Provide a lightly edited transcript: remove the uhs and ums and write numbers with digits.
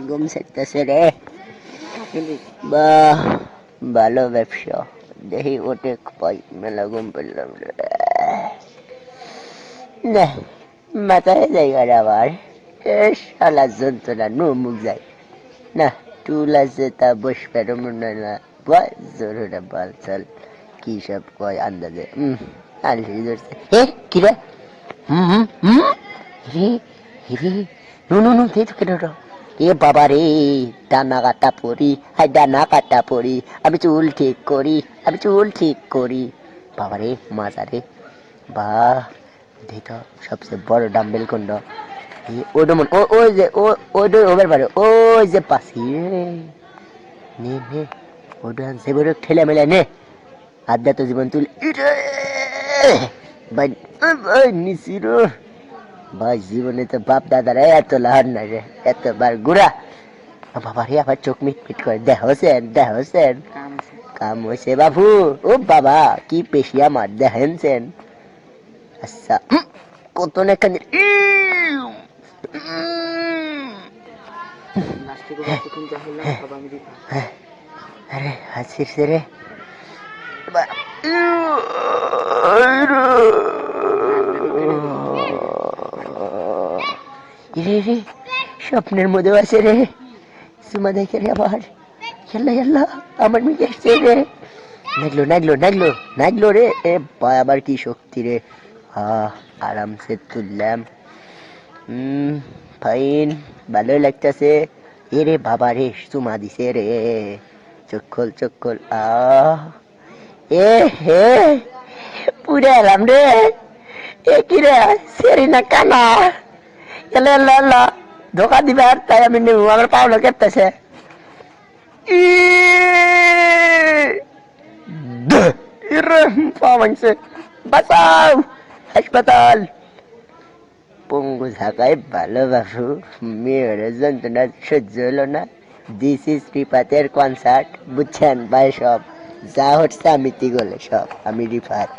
ঘুম সেরতেছে রে। বাহ, ভালো ব্যবসা। দেখি ওটে পাই, মেলা ঘুম পেলাম রে। না, মাথায় জায়গা রে আবার। শালা যন্ত্রণা, নো মুখ যায় না। টুল আছে তা বস পেরো মনে না। বয় জোরে বাল চাল কি সব কয় আন্দাজে। আলসি ধরছে। কিরে? রে রে, নো নো নো, দে তো কেন? এ বাবা রে, ডানা কাটা পড়ি, হাই ডানা কাটা পড়ি, আমি চুল ঠিক করি, আমি চুল ঠিক করি। বাবা রে, মজা রে। বাহ, দেখো সবচেয়ে বড় ডাম্বেল কোনটা? ওটা মন, ওই যে ওইটা ওভার পারে, ওই যে পাশি রে। নে নে, ওটা সে বড় ঠেলে মেলে নে। আড্ডা তো জীবন তুল। ভাই ভাই নিশির ভাই, জীবনে তো বাপ দাদারা এত লাহার না রে, এতবার গুড়া। বাবা রে, আবার চোখ মিট মিট করে। দেহ হোসেন, দেহ হোসেন, কাম হয়েছে বাবু। ও বাবা, কি পেশি আমার, দেখেনছেন? আচ্ছা, কত না কান। আরে হাসিস রে। রে রে, স্বপ্নের মধ্যে আছে রে। সুমা দেখে রে আবার। খেলা খেলা, আমার মেয়ে এসছে রে। নাগলো নাগলো নাগলো নাগলো রে। এ ভাই, আবার কি শক্তি রে। আরামসে তুললাম। ফাইন, ভালোই লাগতেছে। এ রে বাবা রে, সুমা দিছে রে। চোখ খোল, চোখ খোল। এ হে, পুরে এলাম রে। এ কি রে, সেরি না কানা। এলো এলো এলো, ধোকা দিবার তাই আমি নেব। আমার পাওনা কেটেছে। পা ভাঙছে, বাঁচাও, হাসপাতাল। পঙ্গু থাকায় ভালো বাবু, মেয়ের যন্ত্রণা সহ্য হলো না। দিস ইজ রিপাতের কনসার্ট, বুঝছেন ভাই? সব যা হচ্ছে আমি গলে সব আমি রিফাত।